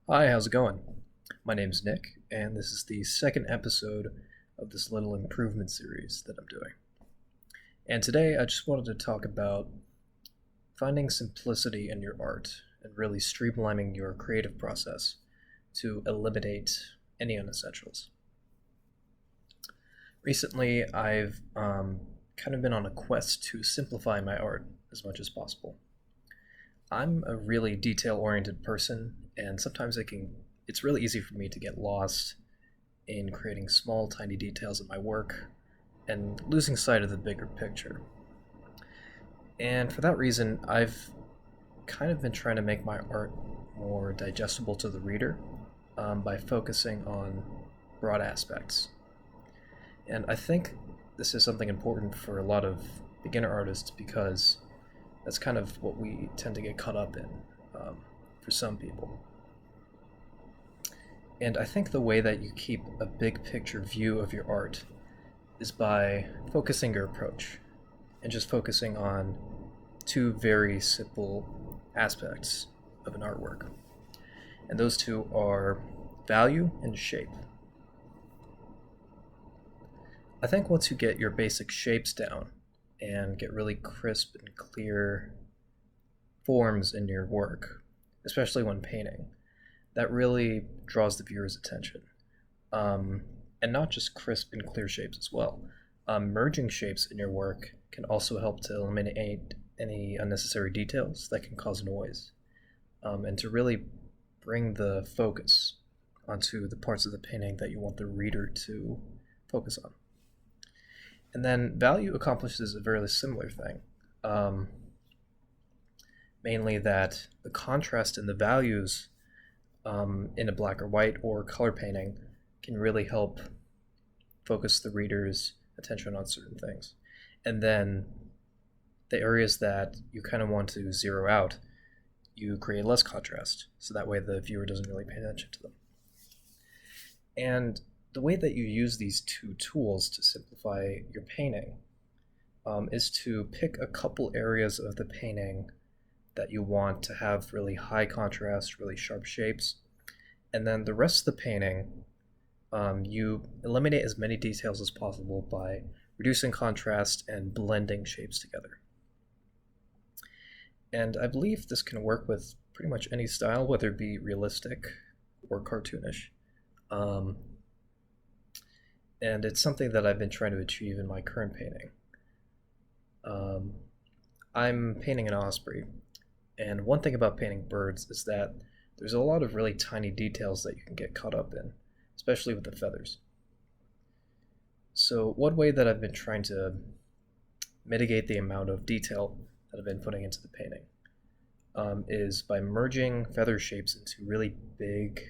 Hi, how's it going? My name's Nick, and this is the second episode of this little improvement series that I'm doing. And today I just wanted to talk about finding simplicity in your art and really streamlining your creative process to eliminate any unessentials. Recently, I've kind of been on a quest to simplify my art as much as possible. I'm a really detail oriented person, and sometimes it's really easy for me to get lost in creating small, tiny details in my work and losing sight of the bigger picture. And for that reason, I've kind of been trying to make my art more digestible to the reader by focusing on broad aspects. And I think this is something important for a lot of beginner artists because that's kind of what we tend to get caught up in for some people. And I think the way that you keep a big picture view of your art is by focusing your approach and just focusing on two very simple aspects of an artwork. And those two are value and shape. I think once you get your basic shapes down and get really crisp and clear forms in your work, especially when painting, that really draws the viewer's attention. And not just crisp and clear shapes as well. Merging shapes in your work can also help to eliminate any unnecessary details that can cause noise, and to really bring the focus onto the parts of the painting that you want the reader to focus on. And then value accomplishes a very similar thing, mainly that the contrast in the values in a black or white or color painting can really help focus the reader's attention on certain things. And then the areas that you kind of want to zero out, you create less contrast, so that way the viewer doesn't really pay attention to them. And the way that you use these two tools to simplify your painting is to pick a couple areas of the painting that you want to have really high contrast, really sharp shapes, and then the rest of the painting, you eliminate as many details as possible by reducing contrast and blending shapes together. And I believe this can work with pretty much any style, whether it be realistic or cartoonish. And it's something that I've been trying to achieve in my current painting. I'm painting an osprey, and one thing about painting birds is that there's a lot of really tiny details that you can get caught up in, especially with the feathers. So one way that I've been trying to mitigate the amount of detail that I've been putting into the painting is by merging feather shapes into really big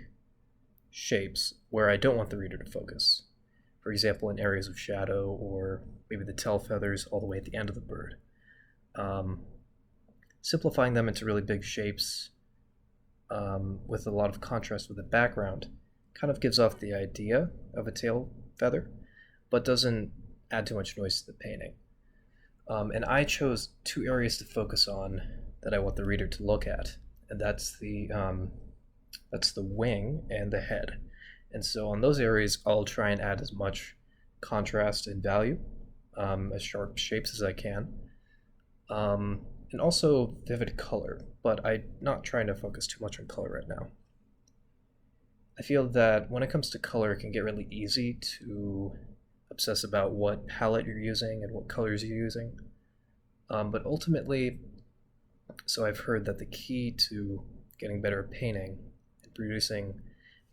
shapes where I don't want the reader to focus. For example, in areas of shadow or maybe the tail feathers all the way at the end of the bird. Simplifying them into really big shapes with a lot of contrast with the background kind of gives off the idea of a tail feather, but doesn't add too much noise to the painting. And I chose two areas to focus on that I want the reader to look at, and that's the wing and the head. And so on those areas, I'll try and add as much contrast and value, as sharp shapes as I can, and also vivid color, but I'm not trying to focus too much on color right now. I feel that when it comes to color, it can get really easy to obsess about what palette you're using and what colors you're using. But ultimately, so I've heard that the key to getting better at painting and producing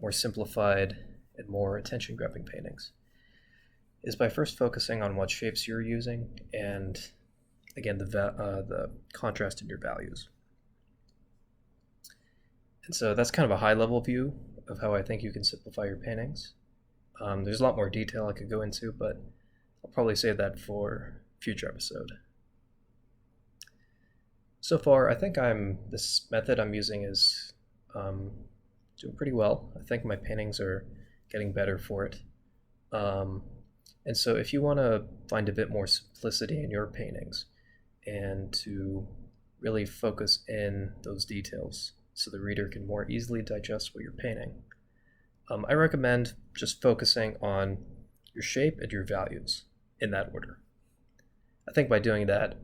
more simplified and more attention-grabbing paintings is by first focusing on what shapes you're using and, again, the contrast in your values. And so that's kind of a high-level view of how I think you can simplify your paintings. There's a lot more detail I could go into, but I'll probably save that for a future episode. So far, I think this method I'm using is doing pretty well. I think my paintings are getting better for it. And so if you want to find a bit more simplicity in your paintings and to really focus in those details, so the reader can more easily digest what you're painting. I recommend just focusing on your shape and your values in that order. I think by doing that,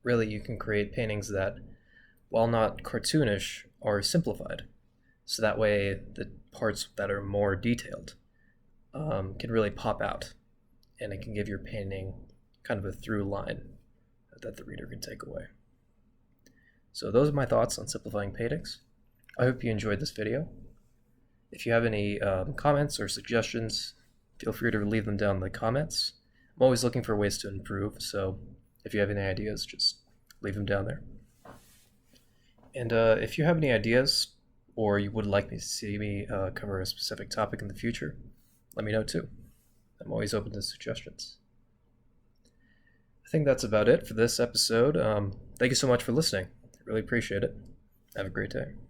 really you can create paintings that, while not cartoonish, are simplified. So that way the parts that are more detailed can really pop out, and it can give your painting kind of a through line that the reader can take away. So those are my thoughts on simplifying paintings. I hope you enjoyed this video. If you have any comments or suggestions, feel free to leave them down in the comments. I'm always looking for ways to improve, so if you have any ideas, just leave them down there. And if you have any ideas, or you would like me to see me cover a specific topic in the future, let me know too. I'm always open to suggestions. I think that's about it for this episode. Thank you so much for listening. I really appreciate it. Have a great day.